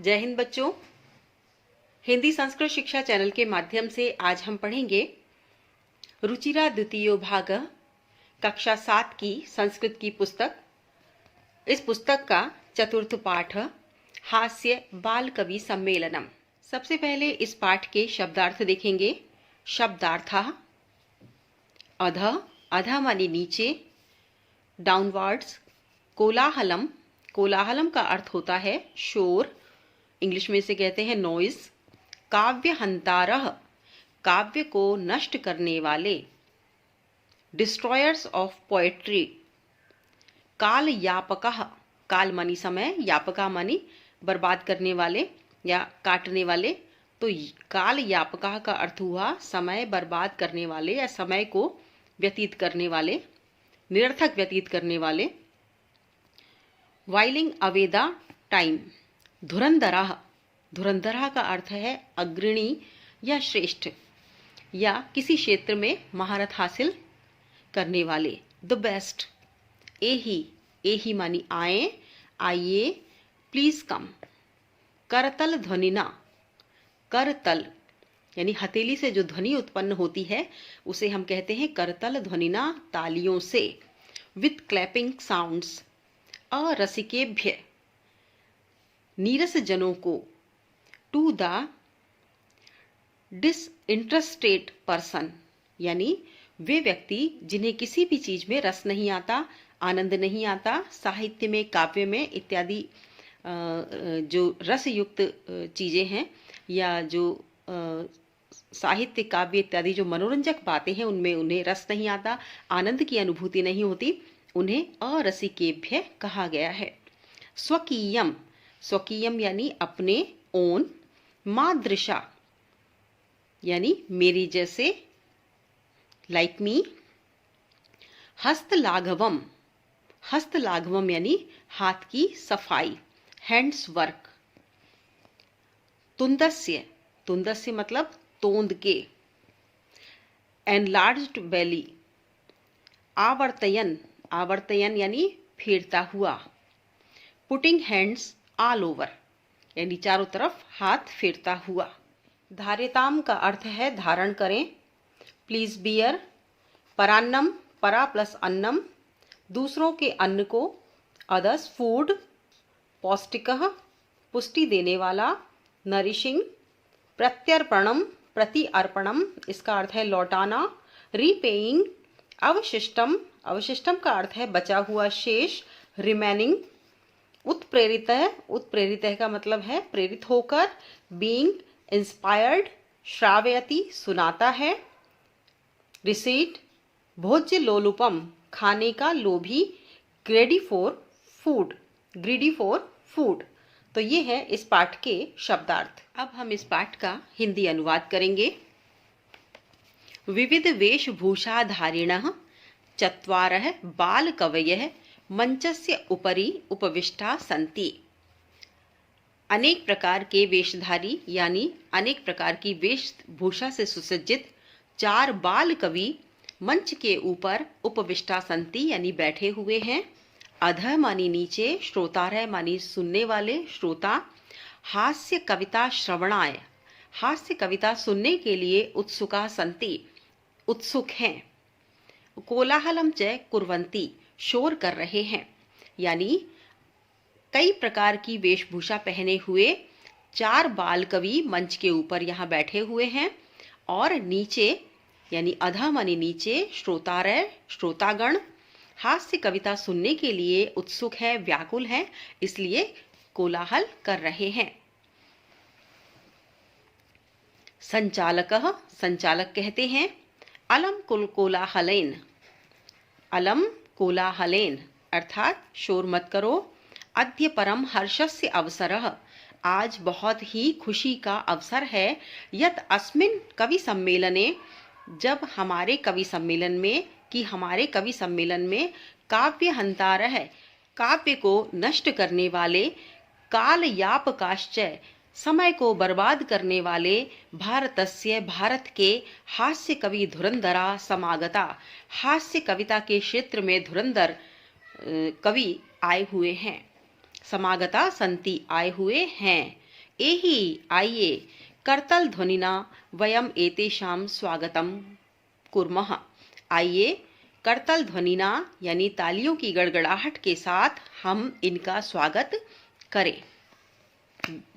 जय हिंद बच्चों। हिंदी संस्कृत शिक्षा चैनल के माध्यम से आज हम पढ़ेंगे रुचिरा द्वितीयो भाग कक्षा 7 की संस्कृत की पुस्तक। इस पुस्तक का चतुर्थ पाठ हास्य बाल कवि सम्मेलनम। सबसे पहले इस पाठ के शब्दार्थ देखेंगे। शब्दार्थ अध, अध माने नीचे, डाउनवर्ड्स। कोलाहलम, कोलाहलम का अर्थ होता है शोर, इंग्लिश में इसे कहते हैं नॉइज। काव्य हंतारह, काव्य को नष्ट करने वाले। Destroyers of poetry. काल यापकः, काल मानी समय, यापका मानी बर्बाद करने वाले या काटने वाले। तो काल यापका का अर्थ हुआ समय बर्बाद करने वाले या समय को व्यतीत करने वाले, निरर्थक व्यतीत करने वाले। Whiling away the time. धुरंधरः, धुरंधरः का अर्थ है अग्रणी या श्रेष्ठ या किसी क्षेत्र में महारत हासिल करने वाले। The best. एही, एही मानी आए, आइए, प्लीज कम। करतल ध्वनिना, करतल यानी हथेली से जो ध्वनि उत्पन्न होती है उसे हम कहते हैं करतल ध्वनिना, तालियों से। With clapping sounds. अरसिकेभ्य, नीरस जनों को। टू द डिसइंटरेस्टेड पर्सन, यानी वे व्यक्ति जिन्हें किसी भी चीज में रस नहीं आता, आनंद नहीं आता। साहित्य में, काव्य में इत्यादि जो रस युक्त चीजें हैं या जो साहित्य, काव्य इत्यादि जो मनोरंजक बातें हैं उनमें उन्हें रस नहीं आता, आनंद की अनुभूति नहीं होती, उन्हें अरसिकेभ्य कहा गया है। स्वकीयम, स्वकीयम यानी अपने, ओन। मादृशा यानी मेरी जैसे, लाइक मी। हस्तलाघवम, हस्तलाघवम यानी हाथ की सफाई, हैंड्स वर्क। तुंदस्य, तुंदस्य मतलब तोंद के। एनलार्ज्ड बेली। आवर्तयन, आवर्तयन यानी फेरता हुआ। पुटिंग हैंड्स ऑल ओवर यानी चारों तरफ हाथ फेरता हुआ। धार्यताम का अर्थ है धारण करें। Please bear. परान्नम, परा प्लस अन्नम, दूसरों के अन्न को। Others food. पौष्टिकः, पुष्टि देने वाला, नरिशिंग। प्रत्यर्पणम, प्रति अर्पणम, इसका अर्थ है लौटाना। रीपेइंग। अवशिष्टम, अवशिष्टम का अर्थ है बचा हुआ, शेष, रिमेनिंग। उत्प्रेरित, उत्प्रेरित का मतलब है प्रेरित होकर। Being inspired. श्रावयति, सुनाता है। रिसीट, भोज्य लोलुपम, खाने का लोभी। ग्रेडी for food, greedy for food. तो ये है इस पाठ के शब्दार्थ। अब हम इस पाठ का हिंदी अनुवाद करेंगे। विविध वेशभूषाधारिणः चत्वारः बालकवयः मंचस्य उपरि उपविष्टा सन्ति। अनेक प्रकार के वेशधारी यानी अनेक प्रकार की वेशभूषा से सुसज्जित 4 बाल कवि मंच के ऊपर उपविष्टा सन्ति यानी बैठे हुए हैं। अध मानी नीचे, श्रोतारः मानी सुनने वाले, श्रोता। हास्य कविता श्रवणाय, हास्य कविता सुनने के लिए उत्सुका सन्ति, उत्सुक हैं। कोलाहलम च कुर्वन्ति, शोर कर रहे हैं। यानी कई प्रकार की वेशभूषा पहने हुए 4 बाल कवि मंच के ऊपर यहाँ बैठे हुए हैं और नीचे यानी अधा मानी नीचे श्रोतारः, श्रोतागण हास्य कविता सुनने के लिए उत्सुक है, व्याकुल है, इसलिए कोलाहल कर रहे हैं। संचालकः, संचालक कहते हैं अलम कुल कोलाहलेन, अलम कोलाहलेन अर्थात शोर मत करो। अद्य परम हर्षस्य अवसरः, आज बहुत ही खुशी का अवसर है। यत् अस्मिन् कवि सम्मेलने, जब हमारे कवि सम्मेलन में, कि हमारे कवि सम्मेलन में काव्य हंतारः, काव्य को नष्ट करने वाले, काल यापकाश्च, समय को बर्बाद करने वाले, भारतस्य, भारत के, हास्य कवि धुरंधरा समागता, हास्य कविता के क्षेत्र में धुरंधर कवि आए हुए हैं। समागता संति, आए हुए हैं। एहि आइए करतल ध्वनिना वयम एतेषां स्वागतम कुर्मः। आइए करतल ध्वनिना यानी तालियों की गड़गड़ाहट के साथ हम इनका स्वागत करें।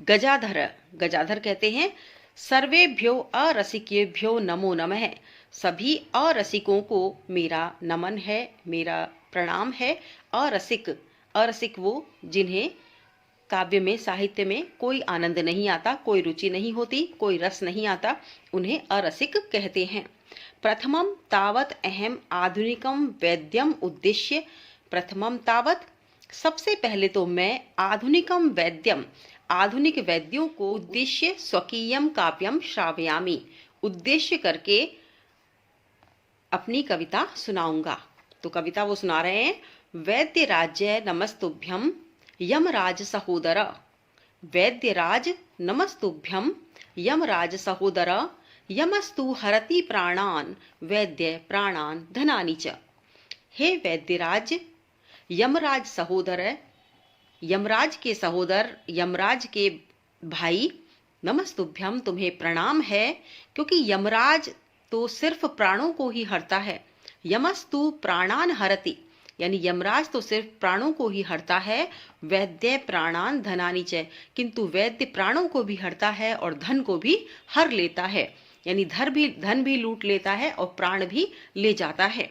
गजाधर, गजाधर कहते हैं सर्वेभ्यो अरसिकेभ्यो नमो नमः। सभी अरसिकों को मेरा नमन है, मेरा प्रणाम है। अरसिक, अरसिक वो जिन्हें काव्य में, साहित्य में कोई आनंद नहीं आता, कोई रुचि नहीं होती, कोई रस नहीं आता, उन्हें अरसिक कहते हैं। प्रथमम तावत अहम आधुनिकम वैद्यम उद्देश्य। प्रथमम तावत सबसे पहले तो मैं आधुनिकम वैद्यम आधुनिक वैद्यों को उद्देश्य स्वकीयम काव्यम श्रावयामि उद्देश्य करके अपनी कविता सुनाऊंगा। तो कविता वो सुना रहे हैं। वैद्य राज्य नमस्तुभ्यम यमराज सहोदर। वैद्यराज नमस्तुभ्यम यमराज सहोदर। यमस्तु हरति प्राणान वैद्य प्राणान धनानि च। हे वैद्यराज, यमराज सहोदर, यमराज के सहोदर, यमराज के भाई, नमस्तुभ्यम तुम्हें प्रणाम है, क्योंकि यमराज तो सिर्फ प्राणों को ही हरता है। यमस्तु प्राणान हरति यानी यमराज तो सिर्फ प्राणों को ही हरता है। वैद्य प्राणान धनानि च, किंतु वैद्य प्राणों को भी हरता है और धन को भी हर लेता है, यानी धन भी लूट लेता है और प्राण भी ले जाता है।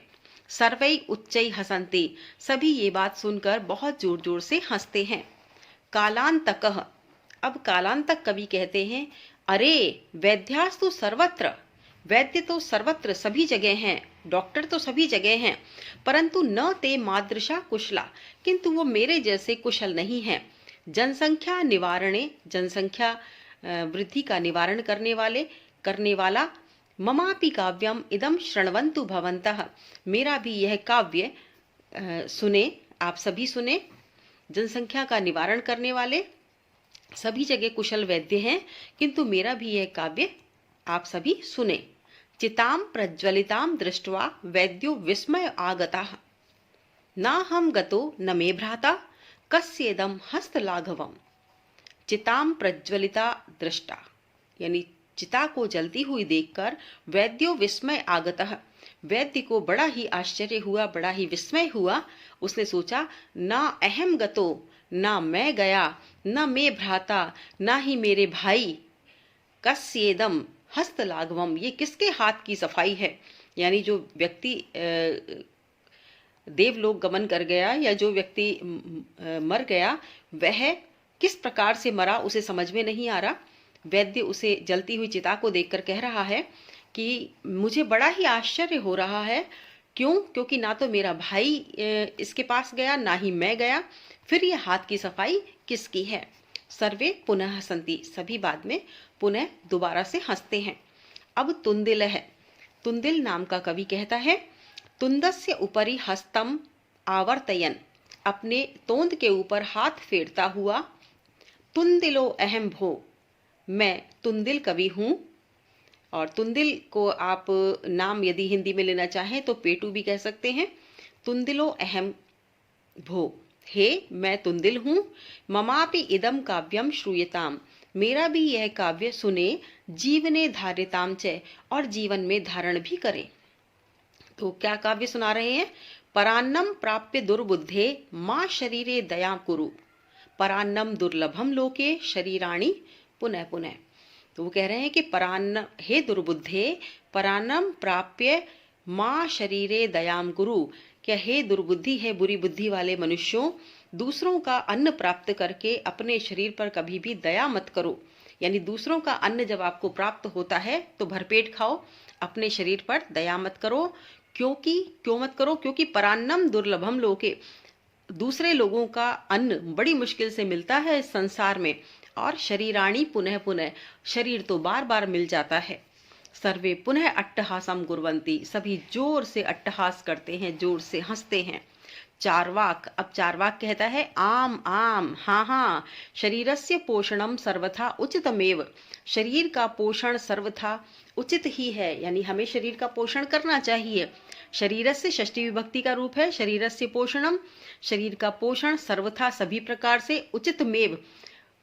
सर्वै उच्चै हसन्ति, सभी ये बात सुनकर बहुत जोर जोर से हंसते हैं। कालांतकः, अब कालांतक कवि कहते हैं अरे वैद्यास्तु सर्वत्र, वैद्य तो सर्वत्र सभी जगह हैं, डॉक्टर तो सभी जगह हैं, परंतु न ते मादृशा कुशला, किंतु वो मेरे जैसे कुशल नहीं हैं। जनसंख्या निवारणे, जनसंख्या वृद्धि का निवारण करने वाला ममापि काव्यम इदम शृण्वन्तु भवन्तः, मेरा भी यह काव्य सुने, आप सभी सुने। जनसंख्या का निवारण करने वाले सभी जगह कुशल वैद्य हैं, किंतु मेरा भी यह काव्य आप सभी सुने। चिताम प्रज्वलिताम दृष्ट्वा वैद्यो विस्मय आगताः। ना हम गतो न मे भ्राता कस्येदम हस्तलाघवम। चिताम प्रज्वलिता दृष्टा यानी चिता को जलती हुई देखकर वैद्यो विस्मय आगतः, वैद्य को बड़ा ही आश्चर्य हुआ, बड़ा ही विस्मय हुआ। उसने सोचा ना अहम गतो, ना मैं गया, न मे भ्राता, ना ही मेरे भाई, कस्येदम हस्तलाघवम, ये किसके हाथ की सफाई है। यानी जो व्यक्ति देवलोक गमन कर गया या जो व्यक्ति मर गया वह किस प्रकार से मरा उसे समझ में नहीं आ रहा। वैद्य उसे जलती हुई चिता को देखकर कह रहा है कि मुझे बड़ा ही आश्चर्य हो रहा है। क्यों? क्योंकि ना तो मेरा भाई इसके पास गया, ना ही मैं गया, फिर ये हाथ की सफाई किसकी है। सर्वे पुनः हसन्ति, सभी बाद में पुनः दोबारा से हंसते हैं। अब तुंदिल है। तुंदिल नाम का कवि कहता है तुंदस्य उपरि हस्तम आवर्तयन, अपने तोंद के ऊपर हाथ फेरता हुआ। तुंदिलो अहम भो, मैं तुंदिल कवि हूँ। और तुंदिल को आप नाम यदि हिंदी में लेना चाहें तो पेटू भी कह सकते हैं। तुंदिलो अहम भो, हे मैं तुंदिल हूँ। ममापि इदम काव्यम श्रूयताम, मेरा भी यह काव्य सुने। जीवने धार्यताम च, और जीवन में धारण भी करें। तो क्या काव्य सुना रहे हैं? परान्नम प्राप्य दुर्बुद्धे माँ शरीरे दया कुरु। परान्नम दुर्लभम लोके शरीराणि पुनः पुनः। तो वो कह रहे हैं कि परान्न, हे दुर्बुद्धे, परान्नम प्राप्य माँ शरीरे दयाम कुरु, क्या हे दुर्बुद्धि, है बुरी बुद्धि वाले मनुष्यों, दूसरों का अन्न प्राप्त करके अपने शरीर पर कभी भी दया मत करो। यानी दूसरों का अन्न जब आपको प्राप्त होता है तो भरपेट खाओ, अपने शरीर पर दया मत करो। क्यों मत करो? क्योंकि परान्नम दुर्लभम लोके, दूसरे लोगों का अन्न बड़ी मुश्किल से मिलता है इस संसार में, और शरीराणि पुनः पुनः, शरीर तो बार बार मिल जाता है। सर्वे पुनः अट्टहासम कुर्वन्ति, सभी जोर से अट्टहास करते हैं, जोर से हंसते हैं। चार्वाक, अब चार्वाक कहता है आम आम, हाँ हाँ, शरीरस्य पोषणम सर्वथा उचितमेव, शरीर का पोषण सर्वथा उचित ही है, यानी हमें शरीर का पोषण करना चाहिए। शरीरस्य षष्ठी विभक्ति का रूप है शरीरस्य पोषणम, शरीर का पोषण सर्वथा सभी प्रकार से, उचितमेव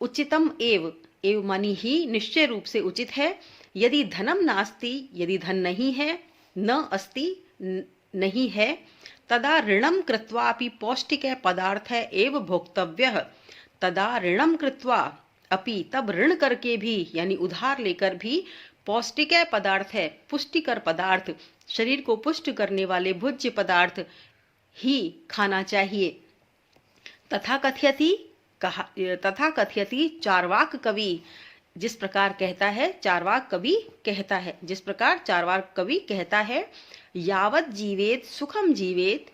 उचितम एव एव मनी ही निश्चय रूप से उचित है। यदि धनम नास्ति, यदि धन नहीं है, न अस्ति नहीं है, तदा ऋणम कृत्वा अपि पौष्टिक पदार्थ एव भोक्तव्यः। तदा ऋणम कृत्वा अपि, तब ऋण करके भी यानी उधार लेकर भी पौष्टिक पदार्थ है, पुष्टिकर पदार्थ, शरीर को पुष्ट करने वाले भोज्य पदार्थ ही खाना चाहिए। तथा कथयति चार्वाक कवि, जिस प्रकार कहता है चार्वाक कवि कहता है, जिस प्रकार चार्वाक कवि कहता है, यावत जीवेत सुखम जीवेत,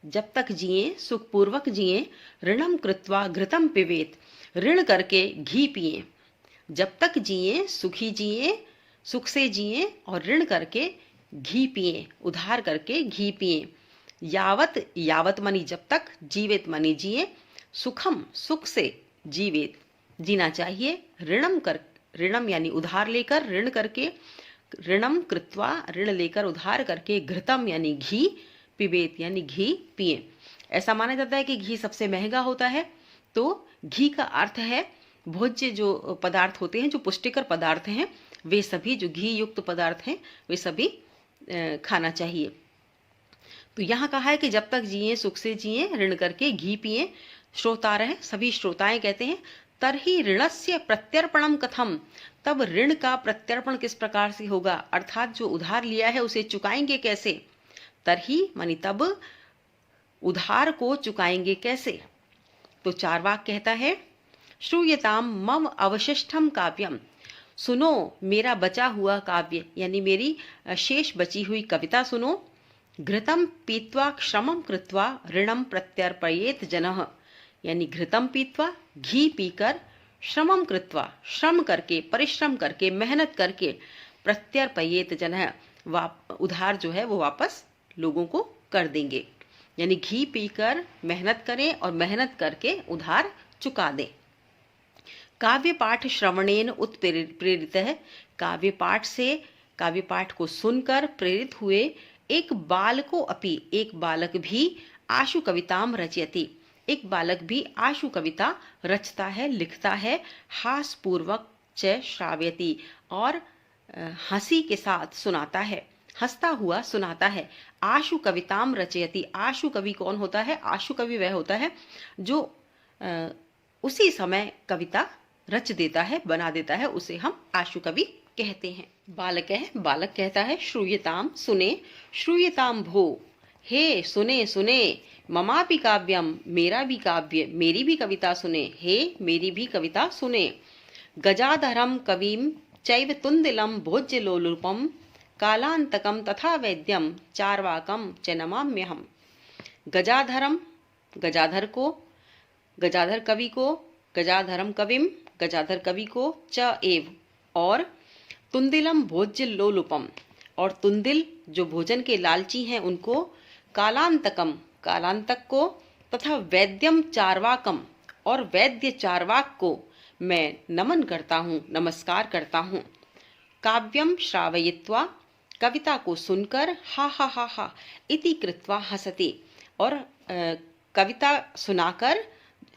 जब तक जिए सुखपूर्वक जिए, ऋणम कृत्वा घृतम पिबेत, ऋण करके घी पिए। जब तक जिए सुखी जिए, सुख से जिए और ऋण करके घी पिए, उधार करके घी पिए। यावत, यावत मनी जब तक, जीवित मनी जिए, सुखम सुख से जीवित जीना चाहिए, ऋणम यानी उधार लेकर, ऋण करके, ऋणम कृत्वा ऋण लेकर उधार करके, घृतम यानी घी, पिबेत यानी घी पिए। ऐसा माना जाता है कि घी सबसे महंगा होता है, तो घी का अर्थ है भोज्य जो पदार्थ होते हैं, जो पुष्टिकर पदार्थ हैं, वे सभी जो घी युक्त पदार्थ हैं वे सभी खाना चाहिए। तो यहाँ कहा है कि जब तक जिए सुख से जिए, ऋण करके घी पिए। श्रोता रहे, सभी श्रोताएं कहते हैं, तरहि ऋणस्य प्रत्यर्पणम कथम, तब ऋण का प्रत्यर्पण किस प्रकार से होगा, अर्थात जो उधार लिया है उसे चुकाएंगे कैसे। तरहि मानी तब, उधार को चुकाएंगे कैसे। तो चार्वाक कहता है, श्रूयताम मम अवशिष्टम काव्यम, सुनो मेरा बचा हुआ काव्य, यानी मेरी शेष बची हुई कविता सुनो। घृतम पीत्वा श्रमम कृत्वा ऋणम प्रत्यर्पयेत जनः, यानी घृतम पीत्वा घी पीकर, श्रमम कृत्वा श्रम करके, परिश्रम करके, मेहनत करके, प्रत्यर्पयेत जनः उधार जो है वो वापस लोगों को कर देंगे। यानी घी पीकर मेहनत करें और मेहनत करके उधार चुका दें। काव्य पाठ श्रवणेन उत्प्रेरित है, काव्य पाठ से, काव्य पाठ को सुनकर प्रेरित हुए एक बालको अपि, एक बालक भी आशु कविताम रचयति, एक बालक भी आशु कविता रचता है, लिखता है। हास पूर्वक च श्राव्यति, और हंसी के साथ सुनाता है, हंसता हुआ सुनाता है। आशु कविताम रचयति, आशु कवि कौन होता है, आशु कवि वह होता है जो उसी समय कविता रच देता है, बना देता है, उसे हम आशु कवि कहते हैं। बालक है, बालक कहता है, श्रूयताम सुने, श्रूयताम भो, हे सुने सुने, ममापि काव्यम, मेरा भी काव्य, मेरी भी कविता सुने, हे मेरी भी कविता सुने। गजाधरम कविम चैव तुंदिलम भोज्य लोलुपम, कालांतकम तथा वैद्यम चार्वाकम च नमाम्यहम। गजाधरम, गजाधर को, गजाधर कवि को, गजाधरम कविम, गजाधर कवि को, च एव और, तुंदिलम भोज्य लोलुपम और तुंदिल जो भोजन के लालची हैं उनको, कालांतकम कालांतक को, तथा वैद्यम चार्वाकम और वैद्य चार्वाक को मैं नमन करता हूँ, नमस्कार करता हूँ। काव्यम श्रावयित्वा, कविता को सुनकर, हा हा हा हा इति कृत्वा हसति, और कविता सुनाकर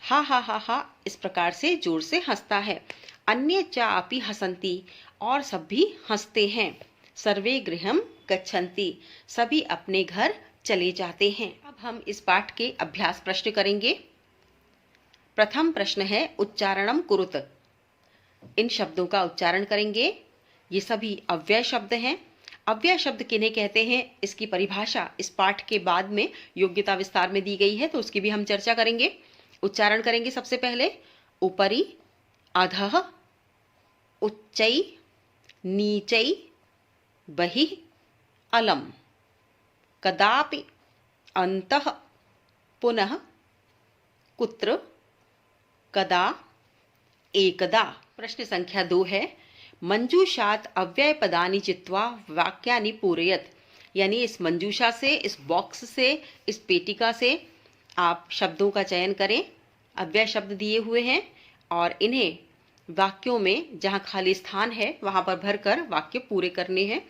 हा हा हा हा इस प्रकार से जोर से हंसता है। अन्य चापि हसन्ति, और सब भी हंसते हैं। सर्वे गृहम गच्छन्ति, सभी अपने घर चले जाते हैं। अब हम इस पाठ के अभ्यास प्रश्न करेंगे। प्रथम प्रश्न है उच्चारणम कुरुत, इन शब्दों का उच्चारण करेंगे। ये सभी अव्यय शब्द हैं। अव्यय शब्द किन्हें कहते हैं, इसकी परिभाषा इस पाठ के बाद में योग्यता विस्तार में दी गई है, तो उसकी भी हम चर्चा करेंगे। उच्चारण करेंगे सबसे पहले, उपरि, अधः, उच्चै, नीचै, बहिः, अलम, कदापि, अन्तः, पुनः, कुत्र, कदा, एकदा। प्रश्न संख्या 2 है, मंजूषात अव्यय पदानि चित्वा वाक्यानि पूरयत, यानी इस मंजूषा से, इस बॉक्स से, इस पेटिका से आप शब्दों का चयन करें। अव्यय शब्द दिए हुए हैं और इन्हें वाक्यों में जहाँ खाली स्थान है वहाँ पर भरकर वाक्य पूरे करने हैं।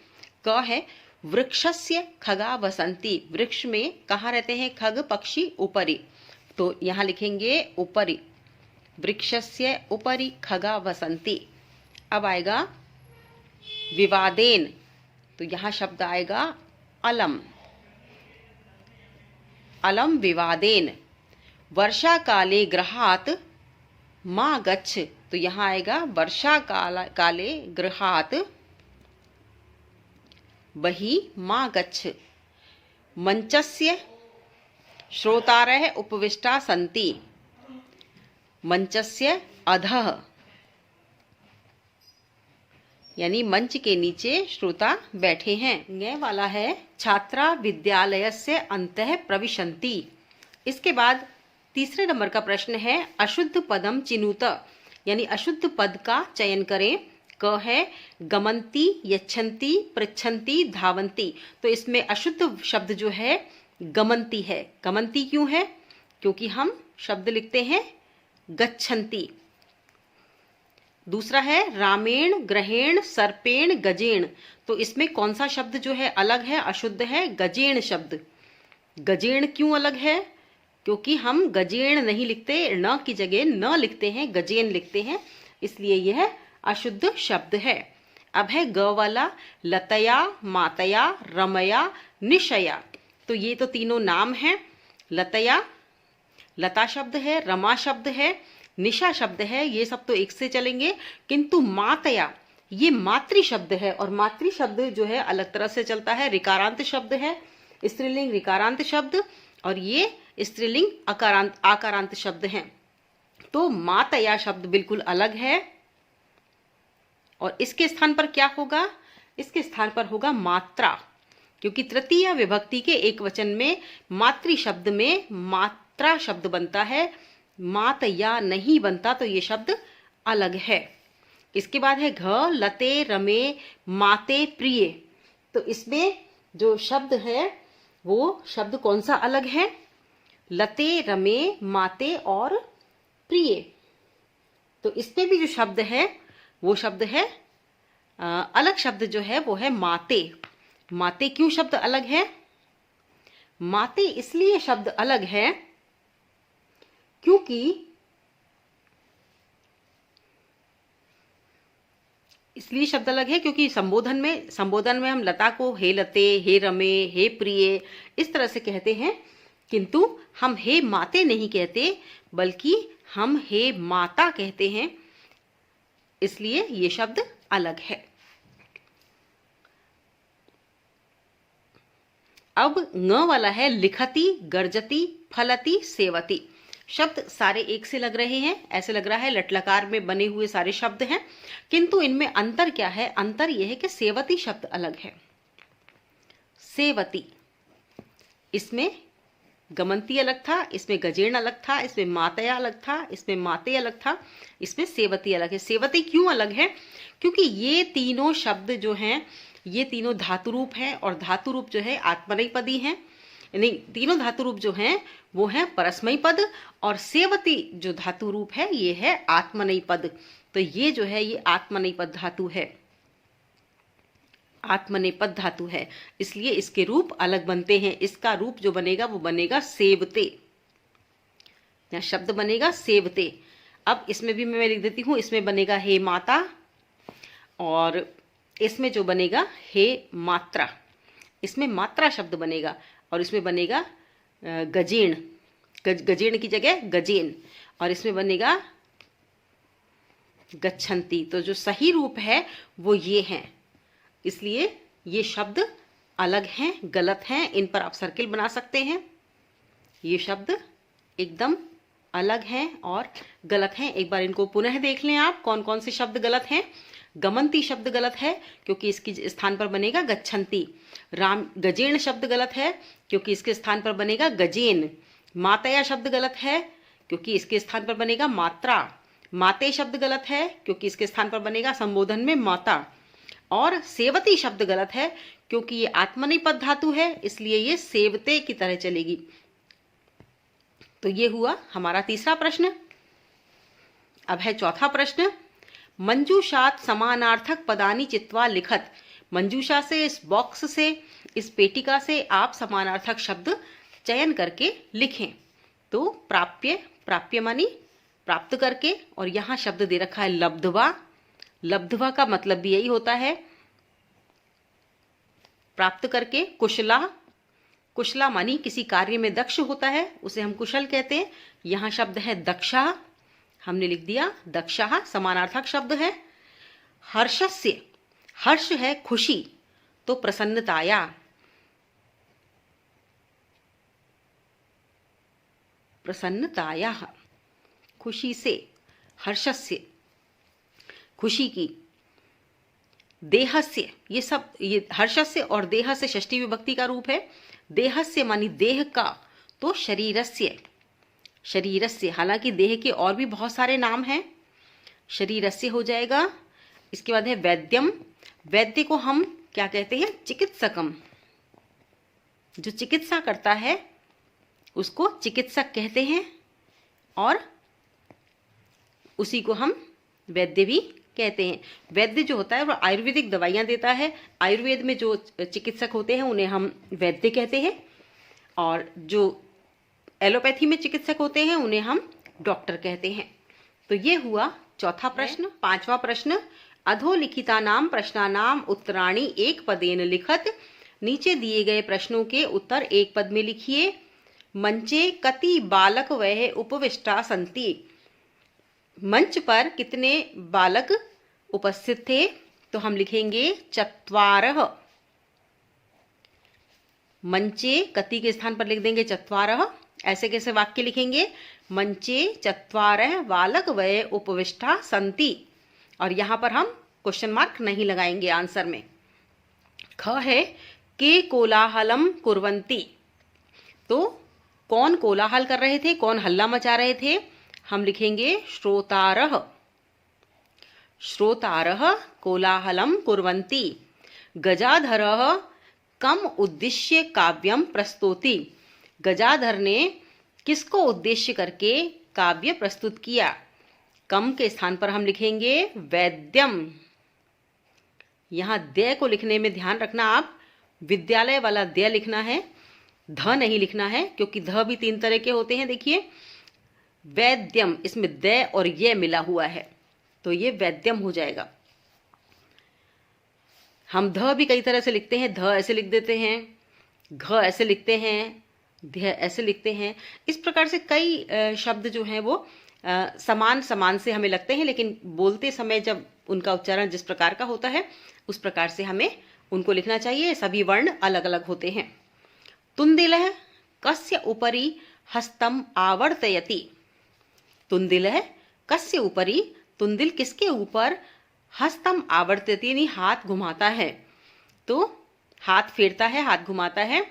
क है, वृक्षस्य खगा वसंती, वृक्ष में कहाँ रहते हैं खग पक्षी, ऊपरी, तो यहाँ लिखेंगे ऊपरी। वृक्षस्य उपरि खगा वसन्ति। अब आएगा विवादेन, तो यहाँ शब्द आएगा अलम, अलम विवादेन। वर्षा काले गृहात् मा गच्छ, तो यहाँ आएगा वर्षा काले गृहात् बहि मा गच्छ। मंचस्य श्रोतारः उपविष्टा सन्ति, मंचस्य अधः, यानी मंच के नीचे श्रोता बैठे हैं। ये वाला है छात्रा विद्यालयस्य अन्तः प्रविशन्ति। इसके बाद तीसरे नंबर का प्रश्न है अशुद्ध पदम चिनुत, यानी अशुद्ध पद का चयन करें। क है गमन्ति, यच्छन्ति, पृच्छन्ति, धावन्ति। तो इसमें अशुद्ध शब्द जो है गमन्ति है। गमन्ति क्यों है? क्योंकि हम शब्द लिखते हैं गच्छन्ति। दूसरा है रामेण, ग्रहेण, सर्पेण, गजेण। तो इसमें कौन सा शब्द जो है अलग है, अशुद्ध है? गजेण शब्द। गजेण क्यों अलग है? क्योंकि हम गजेण नहीं लिखते, न की जगह न लिखते हैं, गजेन लिखते हैं, इसलिए यह अशुद्ध शब्द है। अब है ग वाला लतया, मातया, रमया, निशया। तो ये तो तीनों नाम हैं। लतया, लता शब्द है, रमा शब्द है, निशा शब्द है, ये सब तो एक से चलेंगे। किंतु मातया ये मातृ शब्द है, और मातृ शब्द जो है अलग तरह से चलता है। ऋकारांत शब्द है, स्त्रीलिंग ऋकारांत शब्द, और ये स्त्रीलिंग आकारांत शब्द हैं। तो मातया शब्द बिल्कुल अलग है। और इसके स्थान पर क्या होगा? इसके स्थान पर होगा मात्रा, क्योंकि तृतीय विभक्ति के एक वचन में मातृ शब्द में मात्रा शब्द बनता है, मात या नहीं बनता, तो ये शब्द अलग है। इसके बाद है घ लते, रमे, माते, प्रिय। तो इसमें जो शब्द है वो शब्द कौन सा अलग है? लते, रमे, माते और प्रिय। तो इसमें भी जो शब्द है वो शब्द है अलग शब्द जो है वो है माते। माते क्यों शब्द अलग है? माते इसलिए शब्द अलग है क्योंकि संबोधन में हम लता को हे लते, हे रमे, हे प्रिय इस तरह से कहते हैं, किंतु हम हे माते नहीं कहते, बल्कि हम हे माता कहते हैं, इसलिए ये शब्द अलग है। अब न वाला है लिखति, गर्जति, फलति, सेवति। शब्द सारे एक से लग रहे हैं, ऐसे लग रहा है लटलकार में बने हुए सारे शब्द हैं, किंतु इनमें अंतर क्या है? अंतर यह है कि सेवति शब्द अलग है। सेवति, इसमें गमंती अलग था, इसमें गजेण अलग था, इसमें मातया अलग था, इसमें माते अलग था, इसमें सेवती अलग है। सेवती क्यों अलग है? क्योंकि ये तीनों शब्द जो हैं ये तीनों धातु रूप हैं, और धातु रूप जो है आत्मनेपदी हैं। यानी तीनों धातु रूप जो हैं वो हैं परस्मयी पद, और सेवती जो धातु रूप है ये है आत्मनेपद। तो ये जो है ये आत्मनेपद धातु है, आत्मनेपद धातु है, इसलिए इसके रूप अलग बनते हैं। इसका रूप जो बनेगा वो बनेगा सेवते, या शब्द बनेगा सेवते। अब इसमें भी मैं लिख देती हूँ, इसमें बनेगा हे माता, और इसमें जो बनेगा हे मात्रा, इसमें मात्रा शब्द बनेगा, और इसमें बनेगा गजेण, गजेण की जगह गजेन, और इसमें बनेगा गच्छन्ति। तो जो सही रूप है वो ये हैं, इसलिए ये शब्द अलग हैं, गलत हैं, इन पर आप सर्किल बना सकते हैं। ये शब्द एकदम अलग हैं और गलत हैं। एक बार इनको पुनः देख लें आप, कौन कौन से शब्द गलत हैं। गमंती शब्द गलत है क्योंकि इसके स्थान पर बनेगा गच्छन्ति। गजेण शब्द गलत है क्योंकि इसके स्थान पर बनेगा गजेन। मातया शब्द गलत है क्योंकि इसके स्थान पर बनेगा मात्रा। माते शब्द गलत है क्योंकि इसके स्थान पर बनेगा संबोधन में माता। और सेवती शब्द गलत है क्योंकि ये आत्मनेपद धातु है, इसलिए ये सेवते की तरह चलेगी। तो ये हुआ हमारा तीसरा प्रश्न। अब है चौथा प्रश्न। मंजूषात समानार्थक पदानि चित्वा लिखत। मंजूषा से, इस बॉक्स से, इस पेटिका से आप समानार्थक शब्द चयन करके लिखें। तो प्राप्य, प्राप्य मानी प्राप्त करके, और यहाँ शब्द दे रखा है लब्ध्वा। लब्ध्वा का मतलब भी यही होता है प्राप्त करके। कुशला, कुशला मानी किसी कार्य में दक्ष होता है, उसे हम कुशल कहते हैं। यहाँ शब्द है दक्षा, हमने लिख दिया दक्षः, समानार्थक शब्द है। हर्षस्य, हर्ष है खुशी, तो प्रसन्नताया, प्रसन्नताया, खुशी से, हर्षस्य, खुशी की। देहस्य, ये सब, ये हर्षस्य और देहस्य षष्ठी विभक्ति का रूप है। देहस्य मानी देह का, तो शरीरस्य, शरीरस्य, हालांकि देह के और भी बहुत सारे नाम हैं, शरीरस्य हो जाएगा। इसके बाद है वैद्यम। वैद्य को हम क्या कहते हैं? चिकित्सकम। जो चिकित्सा करता है उसको चिकित्सक कहते हैं, और उसी को हम वैद्य भी कहते हैं। वैद्य जो होता है वो आयुर्वेदिक दवाइयाँ देता है। आयुर्वेद में जो चिकित्सक होते हैं उन्हें हम वैद्य कहते हैं, और जो एलोपैथी में चिकित्सक होते हैं उन्हें हम डॉक्टर कहते हैं। तो ये हुआ चौथा प्रश्न। पांचवा प्रश्न, अधोलिखितानां प्रश्नानां उत्तराणि एक पदेन लिखत। नीचे दिए गए प्रश्नों के उत्तर एक पद में लिखिए। मंचे कति बालक वह उपविष्टा सन्ति। मंच पर कितने बालक उपस्थित थे? तो हम लिखेंगे चत्वारः। मंचे कति के स्थान पर लिख देंगे चत्वारः। ऐसे कैसे वाक्य लिखेंगे? मंचे चत्वारः बालक वह उपविष्टा सन्ति, और यहां पर हम क्वेश्चन मार्क नहीं लगाएंगे आंसर में। ख है के कोलाहलम कुर्वन्ति। तो कौन कोलाहल कर रहे थे, कौन हल्ला मचा रहे थे? हम लिखेंगे श्रोतारः। श्रोतारः कोलाहलम कुर्वन्ति। गजाधरः कम उद्देश्य काव्यम प्रस्तौति। गजाधर ने किसको उद्देश्य करके काव्य प्रस्तुत किया? कम के स्थान पर हम लिखेंगे वैद्यम। यहां दय को लिखने में ध्यान रखना, आप विद्यालय वाला दय लिखना है, ध नहीं लिखना है, क्योंकि ध भी तीन तरह के होते हैं। देखिए वैद्यम, इसमें दय और ये मिला हुआ है, तो ये वैद्यम हो जाएगा। हम ध भी कई तरह से लिखते हैं, ध ऐसे लिख देते हैं, घ ऐसे लिखते हैं, ध्य ऐसे लिखते हैं। इस प्रकार से कई शब्द जो हैं वो समान समान से हमें लगते हैं, लेकिन बोलते समय जब उनका उच्चारण जिस प्रकार का होता है उस प्रकार से हमें उनको लिखना चाहिए। सभी वर्ण अलग अलग होते हैं। तुंदिलः कस्य उपरि हस्तम आवर्तयति। तुंदिलः कस्य उपरि, तुंदिल किसके ऊपर, हस्तम आवर्तयति यानी हाथ घुमाता है, तो हाथ फेरता है, हाथ घुमाता है।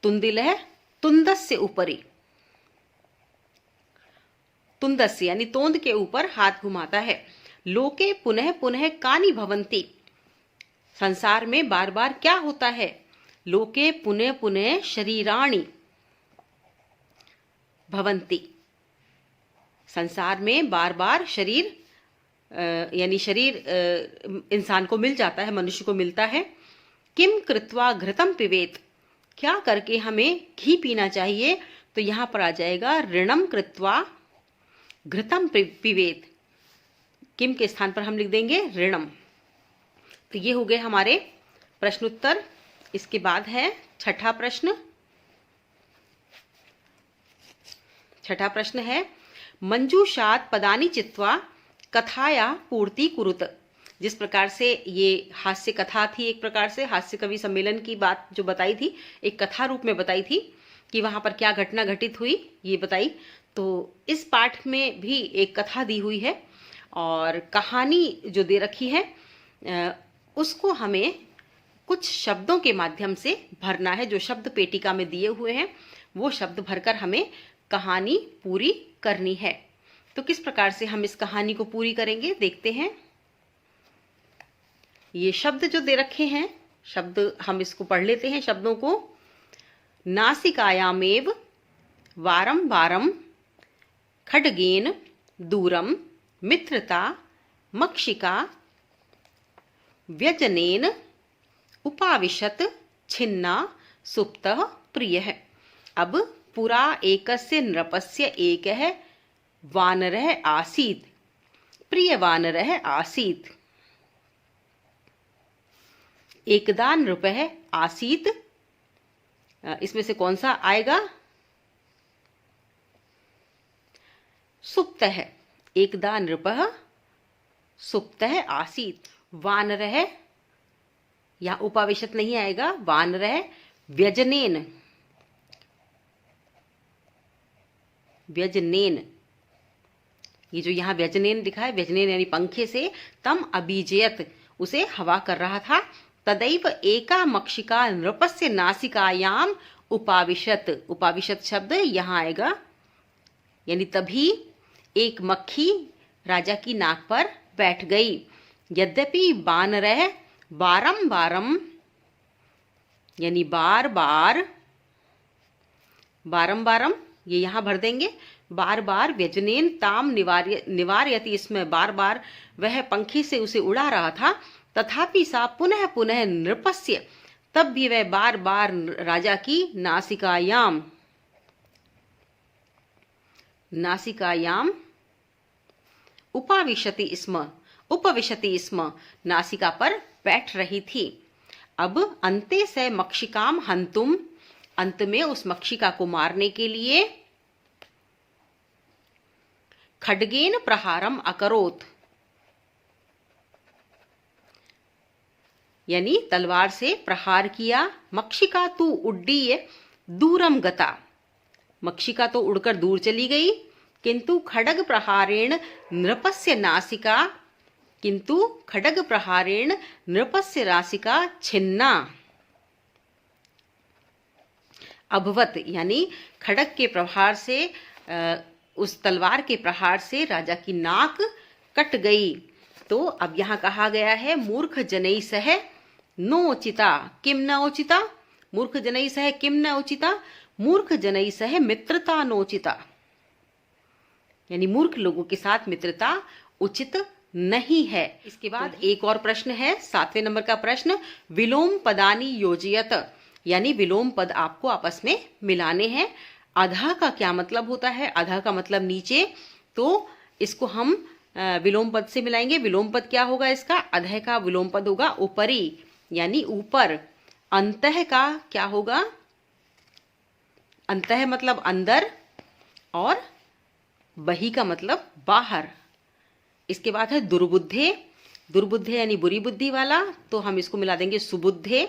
तुंदिलः तुंदस्य उपरि, तुंदस्य यानी तोंद के ऊपर हाथ घुमाता है। लोके पुनः पुनः कानि भवन्ति। संसार में बार बार क्या होता है? लोके पुनः पुनः शरीराणि भवन्ति। संसार में बार बार शरीर यानी शरीर इंसान को मिल जाता है, मनुष्य को मिलता है। किम कृत्वा घृतम पिबेत। क्या करके हमें घी पीना चाहिए? तो यहां पर आ जाएगा ऋणम कृत्वा घृतम पिबेत। किम के स्थान पर हम लिख देंगे ऋणम। तो ये हो गए हमारे प्रश्नोत्तर। इसके बाद है छठा प्रश्न। छठा प्रश्न है मंजूषात पदानि चित्वा कथाया पूर्ति कुरुत। जिस प्रकार से ये हास्य कथा थी, एक प्रकार से हास्य कवि सम्मेलन की बात जो बताई थी, एक कथा रूप में बताई थी कि वहां पर क्या घटना घटित हुई ये बताई। तो इस पाठ में भी एक कथा दी हुई है, और कहानी जो दे रखी है उसको हमें कुछ शब्दों के माध्यम से भरना है। जो शब्द पेटिका में दिए हुए हैं वो शब्द भरकर हमें कहानी पूरी करनी है। तो किस प्रकार से हम इस कहानी को पूरी करेंगे देखते हैं। ये शब्द जो दे रखे हैं, शब्द हम इसको पढ़ लेते हैं शब्दों को। नासिकायामेव वारं वारं खड्गेन दूरम मित्रता मक्षिका व्यजनेन उपाविशत छिन्ना सुप्तः प्रियः। अब पुरा एकस्य नृपस्य एकः वानरः आसीत्, प्रिय वानरः आसीत्। एकदा नृपः आसीत्, इसमें से कौन सा आएगा? सुप्तः। एकदा नृपः सुप्तः आसीत्। वानरः, यहाँ उपाविशत नहीं आएगा, वानरः व्यजनेन, व्यजनेन, ये जो यहाँ व्यजनेन लिखा है, व्यजनेन यानी पंखे से, तम अभिजयत, उसे हवा कर रहा था। तदैव एका मक्षिका नृपस्य नासिकायाम उपाविशत, उपाविशत शब्द यहाँ आएगा, यानी तभी एक मक्खी राजा की नाक पर बैठ गई। यद्यपि वानरः बारंबारम, यानी बार बार, बारंबारम ये यहाँ भर देंगे, बार बार व्यजनेन ताम निवार्यति, इसमें बार बार वह पंखी से उसे उड़ा रहा था। तथापि सा पुनः पुनः नृपस्य, तब भी वह बार बार राजा की नासिकायाम, नासिकायाम उपाविशति स्म, उपविशति स्म, नासिका पर बैठ रही थी। अब अन्ते से मक्षिकाम हंतुम, अंत में उस मक्षिका को मारने के लिए खड्गेन प्रहारम अकरोत, यानी तलवार से प्रहार किया। मक्षिका तु उड्डीय दूरम गता, मक्षिका तो उड़कर दूर चली गई, किंतु खड्ग प्रहारेण नृपस्य नासिका, किंतु खड्ग प्रहारेण नृपस्य नासिका छिन्ना अभवत, यानी खड्ग के प्रहार से, उस तलवार के प्रहार से राजा की नाक कट गई। तो अब यहाँ कहा गया है मूर्ख जनई सह नोचिता किम न उचिता, मूर्ख जनई सह किम न उचिता, मूर्ख जनई सह मित्रता नोचिता, यानी मूर्ख लोगों के साथ मित्रता उचित नहीं है। इसके बाद एक और प्रश्न है, 7वें नंबर का प्रश्न, विलोम पदानी योजयत, यानी विलोम पद आपको आपस में मिलाने हैं। अधः का क्या मतलब होता है? अधः का मतलब नीचे, तो इसको हम विलोम पद से मिलाएंगे। विलोम पद क्या होगा इसका? अधः का विलोम पद होगा ऊपरी, यानी ऊपर। अंतः का क्या होगा? अंतः मतलब अंदर, और बही का मतलब बाहर। इसके बाद है दुर्बुद्धे, दुर्बुद्धे यानी बुरी बुद्धि वाला, तो हम इसको मिला देंगे सुबुद्धे,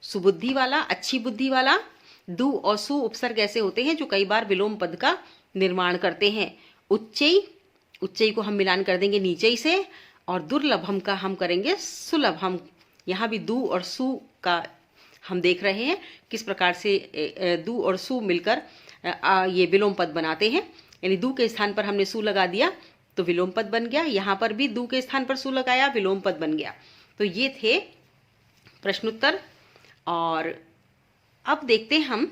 सुबुद्धि वाला, अच्छी बुद्धि वाला। दु और सु उपसर्ग ऐसे होते हैं जो कई बार विलोम पद का निर्माण करते हैं। उच्चई, उच्चई को हम मिलान कर देंगे नीचे से, और दुर्लभम का हम करेंगे सुलभम। यहाँ भी दु और सु का हम देख रहे हैं किस प्रकार से दु और सु मिलकर ये विलोम पद बनाते हैं। यानी दु के स्थान पर हमने सु लगा दिया तो विलोम पद बन गया, यहाँ पर भी दु के स्थान पर सु लगाया, विलोम पद बन गया। तो ये थे प्रश्नोत्तर। और अब देखते हैं हम,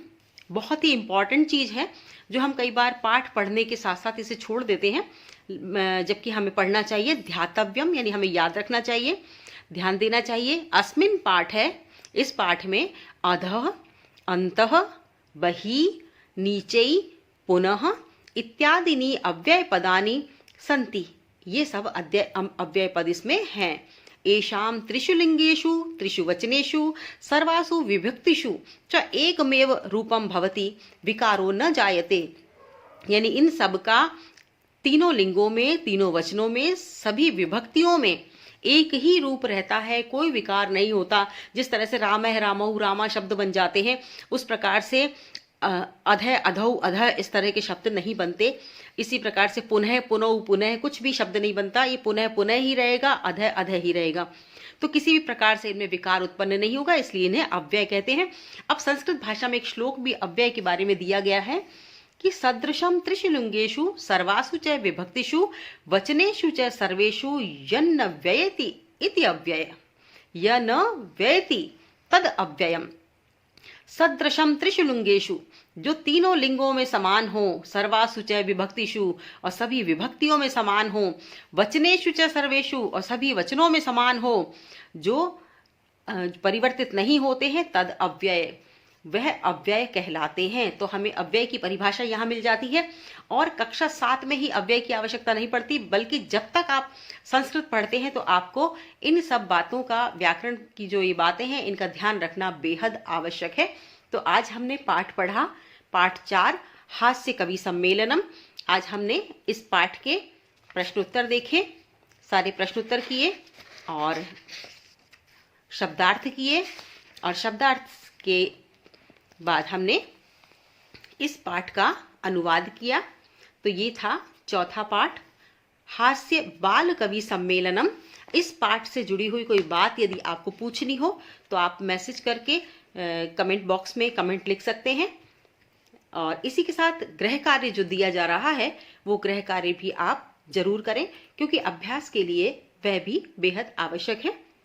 बहुत ही इम्पॉर्टेंट चीज़ है जो हम कई बार पाठ पढ़ने के साथ साथ इसे छोड़ देते हैं, जबकि हमें पढ़ना चाहिए। ध्यातव्यम यानी हमें याद रखना चाहिए, ध्यान देना चाहिए। अस्मिन पाठ है, इस पाठ में अधः, अंतः, बहि, नीचै, पुनः इत्यादिनी अव्यय पदानि संति, ये सब अव्यय पद इसमें हैं। एषां त्रिषु लिंगेषु त्रिषु वचनेषु सर्वासु विभक्तिषु च एकमेव रूपम भवति विकारो न जायते, यानी इन सब का तीनों लिंगों में, तीनों वचनों में, सभी विभक्तियों में एक ही रूप रहता है, कोई विकार नहीं होता। जिस तरह से रामः, रामौ, रामा शब्द बन जाते हैं, उस प्रकार से अधः, अधौ, अधः इस तरह के शब्द नहीं बनते। इसी प्रकार से पुनः, पुनौ, पुनः कुछ भी शब्द नहीं बनता, ये पुनः पुनः ही रहेगा, अधः अधः ही रहेगा। तो किसी भी प्रकार से इनमें विकार उत्पन्न नहीं होगा, इसलिए इन्हें अव्यय कहते हैं। अब संस्कृत भाषा में एक श्लोक भी अव्यय के बारे में दिया गया है कि सदृशम त्रिषु लिंगेषु सर्वासु च विभक्तिषु वचनेषु च सर्वेषु यन्न व्ययति इति अव्यय, यन व्ययति तद अव्ययम। सदृशम त्रिषु लिंगेषु, जो तीनों लिंगों में समान हो, सर्वासु च विभक्तिषु और सभी विभक्तियों में समान हो, वचनेषु च सर्वेषु और सभी वचनों में समान हो, जो परिवर्तित नहीं होते हैं, तद अव्यय, वह अव्यय कहलाते हैं। तो हमें अव्यय की परिभाषा यहाँ मिल जाती है और कक्षा 7 में ही अव्यय की आवश्यकता नहीं पड़ती, बल्कि जब तक आप संस्कृत पढ़ते हैं तो आपको इन सब बातों का, व्याकरण की जो ये बातें हैं, इनका ध्यान रखना बेहद आवश्यक है। तो आज हमने पाठ पढ़ा, पाठ 4 हास्य कवि सम्मेलनम। आज हमने इस पाठ के प्रश्नोत्तर देखे, सारे प्रश्नोत्तर किए और शब्दार्थ किए, और शब्दार्थ के बाद हमने इस पाठ का अनुवाद किया। तो ये था चौथा पाठ, हास्य बाल कवि सम्मेलनम। इस पाठ से जुड़ी हुई कोई बात यदि आपको पूछनी हो तो आप मैसेज करके कमेंट बॉक्स में कमेंट लिख सकते हैं। और इसी के साथ गृह कार्य जो दिया जा रहा है वो गृह कार्य भी आप जरूर करें, क्योंकि अभ्यास के लिए वह भी बेहद आवश्यक है।